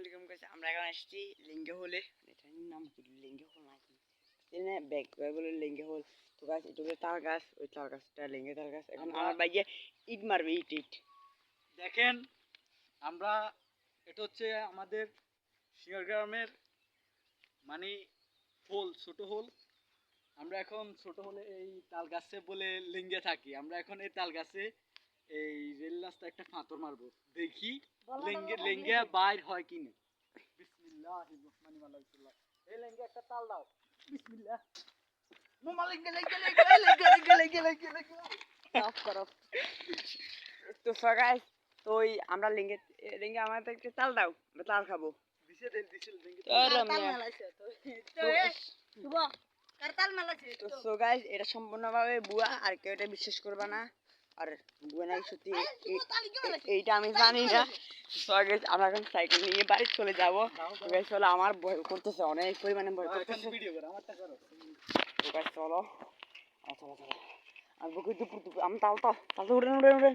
আলাইকুম গাইস, আমরা এখন আসছি লিঙ্গে হলে। এটার নাম কি? লিঙ্গে হল নাকি এনে ব্যাক বলে লিঙ্গে হল। তো গাছ এটা হলো তাল গাছ, ওই তাল গাছটা লিঙ্গে তাল গাছ। এখন আমার ভাইয়ে ইট মারবে, ইট দেখেন আমরা এটা হচ্ছে আমাদের শিয়ার গ্রামের মানে হোল, ছোট হোল। আমরা এখন ছোট হলে এই তাল গাছে বলে লিঙ্গে থাকি। আমরা এখন এই তাল গাছে এই রেল রাস্তা একটা ফাঁতর মারবো, দেখি লিঙ্গে লিঙ্গে বাইর হয় কিনা। বিসমিল্লাহির রহমানির রহিম। এই লিঙ্গে একটা তাল দাও। বিসমিল্লাহ। মামা লিঙ্গে লিঙ্গে লিঙ্গে লিঙ্গে লিঙ্গে লিঙ্গে লিঙ্গে লিঙ্গে অফ করো। তো গাইস, তো ওই আমরা লিঙ্গে লিঙ্গে আমাদের একটা তাল দাও, আমরা তাল খাবো। দিছে দেন দিছিল লিঙ্গে তাল মেলাইছে তো শুভ কার তাল মেলাইছে। তো সো গাইস, এটা সম্পূর্ণভাবে বুয়া, আর কেউ এটা বিশ্বাস করবে না। আর বুয়া নাকি সত্যি, এইটা আমি জানি না। সো গাইস, আমরা এখন সাইকেল নিয়ে বাড়ি চলে যাবো। গাইস চলো, আমার ভয় করতেছে, অনেক পরিমাণে ভয় করতেছে। ভিডিও করো, আমারটা করো। তো গাইস চলো, চলো চলো। আর বুকে দুপুর দুপুর আমি তাল তো উড়ে উড়ে উড়ে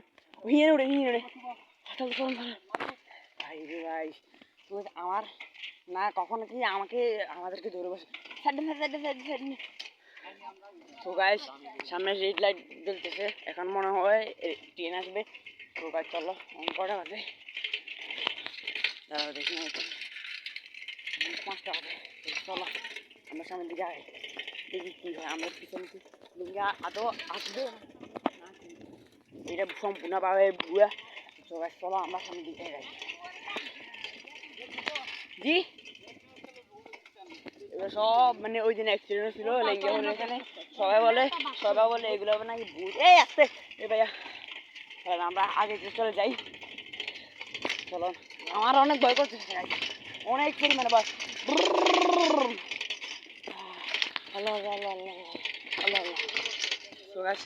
হিয়ে উড়ে চল চল ভাই রে ভাই। তো আমার না কখনো কি আমাদেরকে ধরে বসে। তো গাইস, সামনে রেড লাইট জ্বলতেছে, এখন মনে হয় ট্রেন আসবে। তো গাইস চলো, কটা বাজে দাঁড়াও দেখি, 5টা বাজে। চলো আমরা সামনের দিকে আগে দেখি কি হয়। আমরা পিছনে দিকে আদৌ আসবে, এটা সম্পূর্ণভাবে বুয়া। তো গাইস চলো, আমরা সামনের দিকে যাই। জি এগুলো সব মানে ওই দিন অ্যাক্সিডেন্ট ছিল লেঙ্গে হলে এখানে। সবাই বলে এগুলো নাকি ভূত। এই আসতে এ ভাইয়া, আমরা আগে চলে যাই। চলো, আমার অনেক ভয় করছে, অনেক পরিমাণে ভয়। আল্লাহ আল্লাহ আল্লাহ আল্লাহ আল্লাহ। তো গাইস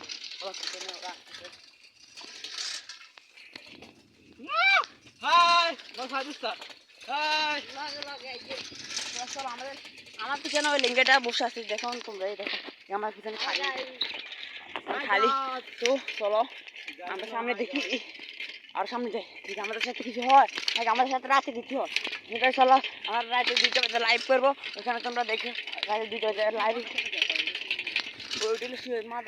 হাই নসাদুস্তা হাই আমার পিছনে ওই লিঙ্গেটা বসে আছে, দেখুন তোমরা, এই দেখো আমার পিছনে খালি। তো চলো আমরা সামনে দেখি, আর সামনে যাই, যদি আমাদের সাথে কিছু হয় নাকি আমাদের সাথে রাতে কিছু হয়। সেটাই চলো, আমরা রাতে 2টা বাজে লাইভ করবো, ওখানে তোমরা দেখে রাতে 2টা বাজে লাইভ। ওইটা শুয়ে মা